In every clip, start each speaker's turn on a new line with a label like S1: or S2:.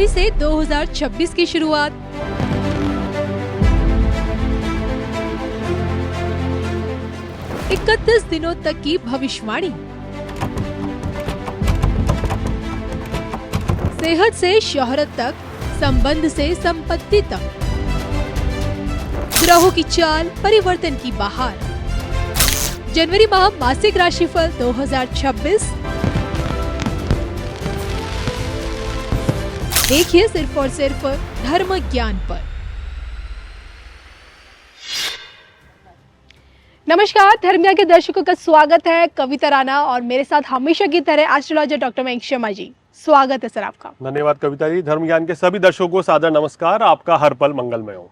S1: से 2026 की शुरुआत। इकतीस दिनों तक की भविष्यवाणी। सेहत से शोहरत तक, संबंध से संपत्ति तक, ग्रहों की चाल, परिवर्तन की बहार। जनवरी माह मासिक राशिफल 2026 देखिए सिर्फ और सिर्फ धर्म ज्ञान पर। नमस्कार, धर्म ज्ञान के दर्शकों का स्वागत है। कविता राणा और मेरे साथ हमेशा की तरह एस्ट्रोलॉजर डॉक्टर मयंक शर्मा जी। स्वागत है सर आपका।
S2: धन्यवाद कविता जी। धर्म ज्ञान के सभी दर्शकों को सादर नमस्कार। आपका हर पल मंगलमय हो।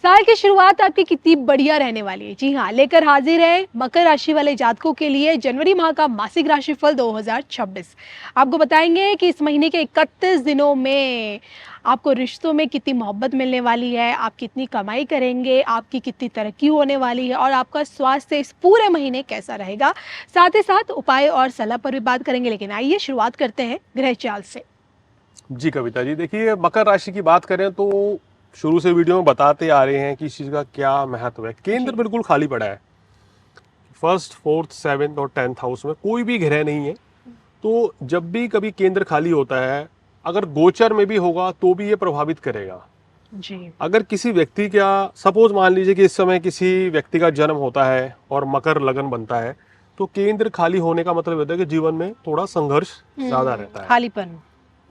S1: साल की शुरुआत आपकी कितनी बढ़िया रहने वाली है। जी हाँ, लेकर हाजिर है मकर राशि वाले जातकों के लिए जनवरी माह का मासिक राशिफल 2026। आपको बताएंगे कि इस महीने के 31 दिनों में आपको रिश्तों में कितनी मोहब्बत मिलने वाली है, आप कितनी कमाई करेंगे, आपकी कितनी तरक्की होने वाली है और आपका स्वास्थ्य इस पूरे महीने कैसा रहेगा। साथ ही साथ उपाय और सलाह पर भी बात करेंगे। लेकिन आइए शुरुआत करते हैं ग्रह चाल से।
S2: जी कविता जी, देखिए मकर राशि की बात करें तो शुरू से वीडियो में बताते आ रहे हैं कि इस चीज का क्या महत्व है। केंद्र बिल्कुल खाली पड़ा है। फर्स्ट, फोर्थ, सेवेंथ और 10th हाउस में कोई भी ग्रह नहीं है। तो जब भी कभी केंद्र खाली होता है, अगर गोचर में भी होगा तो भी ये प्रभावित करेगा
S1: जी।
S2: अगर किसी व्यक्ति का, सपोज मान लीजिए कि इस समय किसी व्यक्ति का जन्म होता है और मकर लगन बनता है, तो केंद्र खाली होने का मतलब होता है कि जीवन में थोड़ा संघर्ष ज्यादा रहता है,
S1: खालीपन।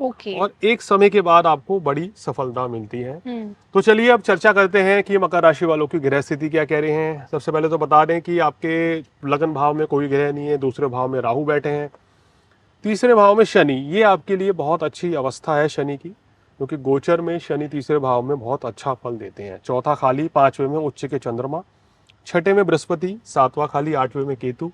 S1: ओके।
S2: और एक समय के बाद आपको बड़ी सफलता मिलती है। तो चलिए अब चर्चा करते हैं कि मकर राशि वालों की ग्रह स्थिति क्या कह रहे हैं। सबसे पहले तो बता दें कि आपके लगन भाव में कोई ग्रह नहीं है। दूसरे भाव में राहु बैठे हैं। तीसरे भाव में शनि। ये आपके लिए बहुत अच्छी अवस्था है शनि की, क्योंकि गोचर में शनि तीसरे भाव में बहुत अच्छा फल देते हैं। चौथा खाली, पांचवें में उच्च के चंद्रमा, छठे में बृहस्पति, सातवां खाली, आठवें में केतु,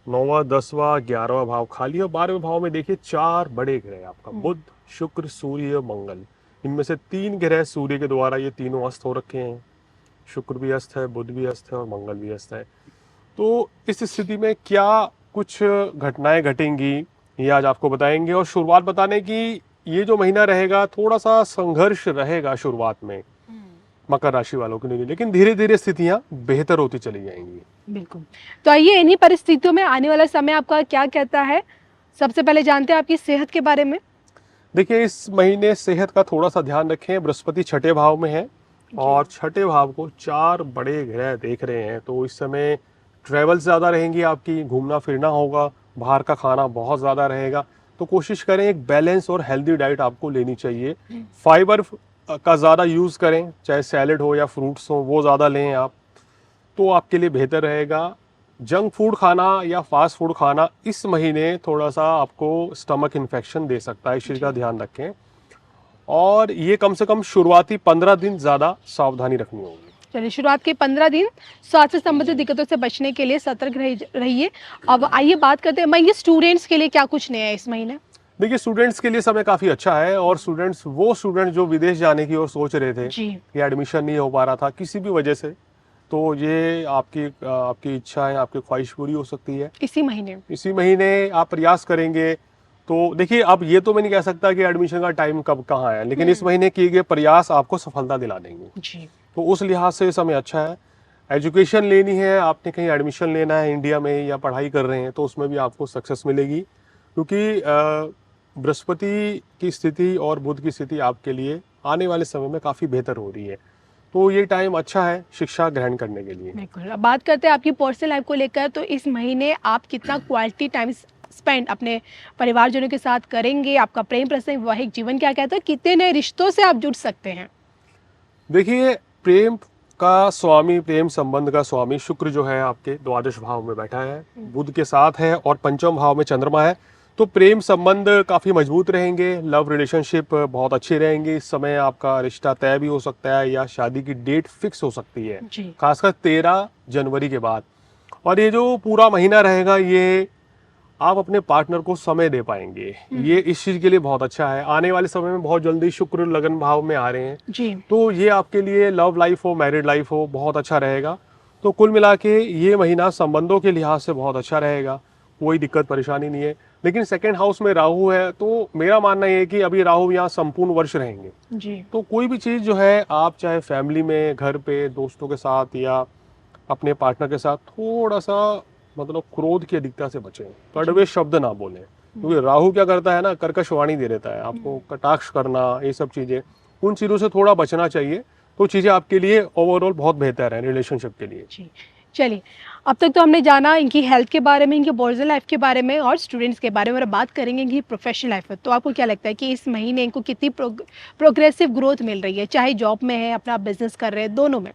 S2: 9वां, 10वां, 11वां भाव खाली और 12वें भाव में देखिए चार बड़े ग्रह आपका बुध, शुक्र, सूर्य, मंगल। इनमें से 3 ग्रह सूर्य के द्वारा ये तीनों अस्त हो रखे हैं। शुक्र भी अस्त है, बुध भी अस्त है और मंगल भी अस्त है। तो इस स्थिति में क्या कुछ घटनाएं घटेंगी ये आज आपको बताएंगे। और शुरुआत बताने की, ये जो महीना रहेगा थोड़ा सा संघर्ष रहेगा शुरुआत में मकर राशि वालों के लिए, लेकिन धीरे धीरे स्थितियां बेहतर होती चली जाएंगी।
S1: बिल्कुल। तो आइए इन्हीं परिस्थितियों में आने वाला समय आपका क्या कहता है। सबसे पहले जानते हैं आपकी सेहत के बारे में।
S2: देखिए इस महीने सेहत का थोड़ा सा ध्यान रखें। बृहस्पति छठे भाव में है और छठे भाव को 4 बड़े ग्रह देख रहे हैं। तो इस समय ट्रेवल ज़्यादा रहेंगी आपकी, घूमना फिरना होगा, बाहर का खाना बहुत ज़्यादा रहेगा। तो कोशिश करें एक बैलेंस और हेल्दी डाइट आपको लेनी चाहिए। फाइबर का ज़्यादा यूज़ करें, चाहे सैलेड हो या फ्रूट्स हो वो ज़्यादा लें आप, तो आपके लिए बेहतर रहेगा। जंक फूड खाना या फास्ट फूड खाना इस महीने थोड़ा सा आपको स्टमक इन्फेक्शन दे सकता है, इस चीज़ का ध्यान रखें। और ये कम से कम शुरुआती 15 दिन ज़्यादा सावधानी रखनी होगी।
S1: चलिए, शुरुआत के 15 दिन स्वास्थ्य संबंधित दिक्कतों से बचने के लिए सतर्क रहिए। अब आइए बात करते हैं ये स्टूडेंट्स के लिए क्या कुछ नया है इस महीने।
S2: देखिए स्टूडेंट्स के लिए समय काफ़ी अच्छा है। और वो स्टूडेंट जो विदेश जाने की ओर सोच रहे थे कि एडमिशन नहीं हो पा रहा था किसी भी वजह से, तो ये आपकी इच्छा है, आपकी ख्वाहिश पूरी हो सकती है इसी महीने आप प्रयास करेंगे। तो देखिए अब ये तो मैं नहीं कह सकता कि एडमिशन का टाइम कब कहाँ है, लेकिन इस महीने किए गए प्रयास आपको सफलता दिला देंगे जी। तो उस लिहाज से समय अच्छा है। एजुकेशन लेनी है, आपने कहीं एडमिशन लेना है इंडिया में या पढ़ाई कर रहे हैं, तो उसमें भी आपको सक्सेस मिलेगी, क्योंकि बृहस्पति की स्थिति और बुध की स्थिति आपके लिए आने वाले समय में काफ़ी बेहतर हो रही है। तो ये टाइम अच्छा है शिक्षा ग्रहण करने के लिए।
S1: बिल्कुल। अब बात करते हैं आपकी पर्सनल लाइफ को लेकर। तो इस महीने आप कितना क्वालिटी टाइम स्पेंड अपने परिवारजनों के साथ करेंगे। आपका प्रेम प्रसंग, वैवाहिक जीवन क्या कहता है, कितने नए रिश्तों से आप जुड़ सकते हैं।
S2: देखिए प्रेम का स्वामी, प्रेम संबंध का स्वामी शुक्र जो है आपके द्वादश भाव में बैठा है, बुध के साथ है और पंचम भाव में चंद्रमा है। तो प्रेम संबंध काफ़ी मजबूत रहेंगे, लव रिलेशनशिप बहुत अच्छे रहेंगे। इस समय आपका रिश्ता तय भी हो सकता है या शादी की डेट फिक्स हो सकती है, खासकर 13 जनवरी के बाद। और ये जो पूरा महीना रहेगा ये आप अपने पार्टनर को समय दे पाएंगे, ये इस चीज के लिए बहुत अच्छा है। आने वाले समय में बहुत जल्दी शुक्र लगन भाव में आ रहे हैं जी। तो ये आपके लिए लव लाइफ हो, मैरिड लाइफ हो, बहुत अच्छा रहेगा। तो कुल मिला के ये महीना संबंधों के लिहाज से बहुत अच्छा रहेगा, कोई दिक्कत परेशानी नहीं है। लेकिन सेकंड हाउस में राहु है, तो मेरा मानना ये है कि अभी राहु यहाँ संपूर्ण वर्ष रहेंगे।
S1: जी।
S2: तो कोई भी चीज़ जो है, आप चाहे फैमिली में, घर पे, दोस्तों के साथ या अपने पार्टनर के साथ थोड़ा सा मतलब क्रोध की अधिकता से बचें, कड़वे शब्द ना बोलें, क्योंकि राहु क्या करता है ना, कर्कश वाणी दे देता है आपको, कटाक्ष करना, ये सब चीज़ें, उन चीज़ों से थोड़ा बचना चाहिए। तो चीज़ें आपके लिए ओवरऑल बहुत बेहतर है रिलेशनशिप के लिए।
S1: जी। चलिए, अब तक तो हमने जाना इनकी हेल्थ के बारे में, इनकी पर्सनल लाइफ के बारे में और स्टूडेंट्स के बारे में, और बात करेंगे इनकी प्रोफेशनल लाइफ में। तो आपको क्या लगता है कि इस महीने इनको कितनी प्रोग्रेसिव ग्रोथ मिल रही है, चाहे जॉब में है, अपना बिजनेस कर रहे हैं, दोनों में?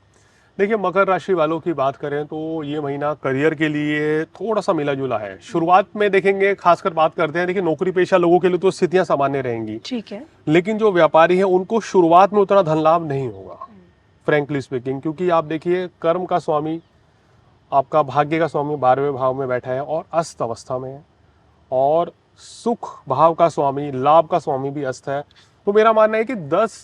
S2: देखिए, मकर राशि वालों की बात करें तो ये महीना करियर के लिए थोड़ा सा मिला जुला है। शुरुआत में देखेंगे, खासकर बात करते हैं, देखिए नौकरी पेशा लोगों के लिए तो स्थितियां सामान्य रहेंगी,
S1: ठीक है।
S2: लेकिन जो व्यापारी है उनको शुरुआत में उतना धन लाभ नहीं होगा, फ्रैंकली स्पीकिंग, क्योंकि आप देखिए कर्म का स्वामी, आपका भाग्य का स्वामी 12वें भाव में बैठा है और अस्त अवस्था में है, और सुख भाव का स्वामी, लाभ का स्वामी भी अस्त है। तो मेरा मानना है कि 10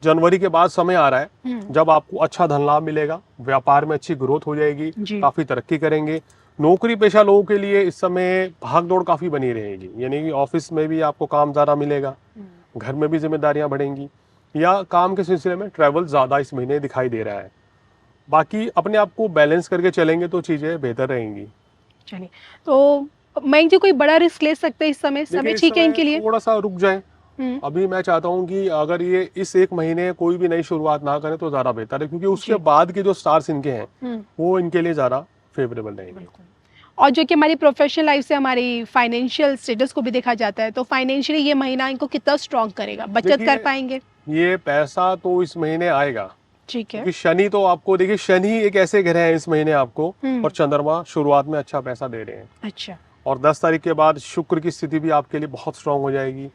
S2: जनवरी के बाद समय आ रहा है जब आपको अच्छा धन लाभ मिलेगा, व्यापार में अच्छी ग्रोथ हो जाएगी, काफी तरक्की करेंगे। नौकरी पेशा लोगों के लिए इस समय भाग दौड़ काफी बनी रहेगी, यानी कि ऑफिस में भी आपको काम ज्यादा मिलेगा, घर में भी जिम्मेदारियां बढ़ेंगी, या काम के सिलसिले में ट्रैवल ज्यादा इस महीने दिखाई दे रहा है। बाकी अपने आप को बैलेंस करके चलेंगे तो चीजें बेहतर रहेंगी।
S1: चलिए, तो मैं जो कोई बड़ा रिस्क ले सकते हैं इस समय? समय ठीक है इनके लिए?
S2: थोड़ा सा रुक जाएं। अभी मैं चाहता हूं कि अगर ये इस एक महीने कोई भी नई शुरुआत ना करें तो ज्यादा बेहतर है, क्योंकि उसके बाद के जो स्टार्स इनके हैं वो इनके लिए ज्यादा फेवरेबल रहेंगे।
S1: और जो कि हमारी प्रोफेशनल लाइफ से हमारी फाइनेंशियल स्टेटस को भी देखा जाता है, तो फाइनेंशियली ये महीना इनको कितना स्ट्रॉन्ग करेगा? बचत कर पाएंगे?
S2: ये पैसा तो इस महीने आएगा,
S1: ठीक है।
S2: क्योंकि शनि तो आपको देखिए, शनि एक ऐसे ग्रह है इस महीने आपको, और चंद्रमा शुरुआत में अच्छा पैसा दे रहे हैं।
S1: अच्छा।
S2: और 10 तारीख के बाद शुक्र की स्थिति भी आपके लिए बहुत स्ट्रांग हो जाएगी,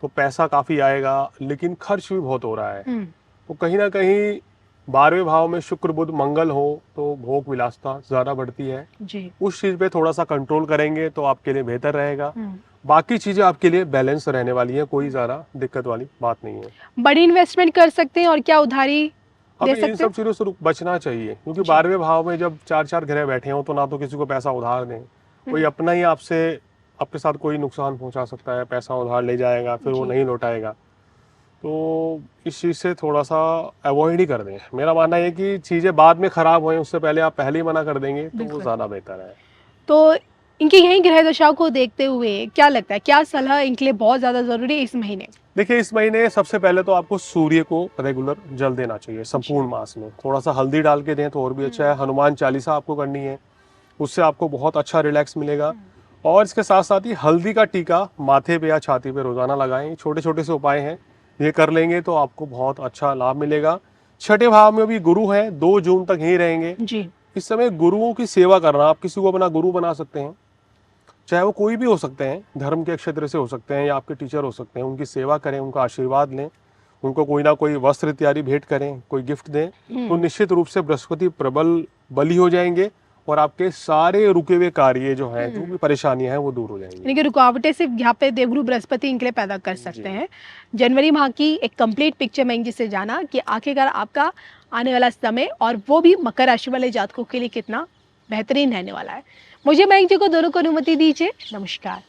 S2: तो पैसा काफी आएगा, लेकिन खर्च भी बहुत हो रहा है। तो कहीं ना कहीं 12वें भाव में शुक्र बुध मंगल हो तो भोग विलासता ज्यादा बढ़ती है
S1: जी।
S2: उस चीज पे थोड़ा सा कंट्रोल करेंगे तो आपके लिए बेहतर रहेगा। बाकी चीजें आपके लिए बैलेंस रहने वाली है, कोई ज्यादा दिक्कत वाली बात नहीं है।
S1: बड़ी इन्वेस्टमेंट कर सकते हैं, और क्या उधारी दे
S2: अभी इन
S1: सकते
S2: सब चीजों से बचना चाहिए, क्योंकि 12वें भाव में जब 4 ग्रह बैठे हो तो ना तो किसी को पैसा उधार दें, कोई अपना ही आपसे आपके साथ कोई नुकसान पहुंचा सकता है, पैसा उधार ले जाएगा फिर वो नहीं लौटाएगा। तो इस चीज से थोड़ा सा अवॉइड ही कर दें। मेरा मानना है कि चीजें बाद में खराब होए उससे पहले आप पहले ही मना कर देंगे तो वो ज्यादा बेहतर है।
S1: तो इनकी यही ग्रह दशाओं को देखते हुए क्या लगता है, क्या सलाह इनके लिए बहुत ज्यादा जरूरी है इस महीने?
S2: देखिए, इस महीने सबसे पहले तो आपको सूर्य को रेगुलर जल देना चाहिए संपूर्ण मास में, थोड़ा सा हल्दी डाल के दें तो और भी अच्छा है। हनुमान चालीसा आपको करनी है, उससे आपको बहुत अच्छा रिलैक्स मिलेगा। और इसके साथ साथ ही हल्दी का टीका माथे पे या छाती पे रोजाना लगाएं। छोटे छोटे से उपाय हैं, ये कर लेंगे तो आपको बहुत अच्छा लाभ मिलेगा। छठे भाव में भी गुरु है, 2 जून तक यहीं रहेंगे जी। इस समय गुरुओं की सेवा करना, आप किसी को अपना गुरु बना सकते हैं, चाहे वो कोई भी हो सकते हैं, धर्म के क्षेत्र से हो सकते हैं या आपके टीचर हो सकते हैं। उनकी सेवा करें, उनका आशीर्वाद लें, उनको कोई ना कोई वस्त्र इत्यादि भेंट करें, कोई गिफ्ट दें, तो निश्चित रूप से बृहस्पति प्रबल बली हो जाएंगे और आपके सारे रुके हुए कार्य जो हैं, जो भी परेशानियां हैं वो दूर हो जाएंगी।
S1: यानी कि रुकावटें सिर्फ यहाँ पे देवगुरु बृहस्पति इनके लिए पैदा कर सकते हैं। जनवरी माह की एक कंप्लीट पिक्चर में जिससे जाना कि आखिरकार आपका आने वाला समय और वो भी मकर राशि वाले जातकों के लिए कितना बेहतरीन रहने वाला है। मुझे मयंक जी को दोनों को अनुमति दीजिए। नमस्कार।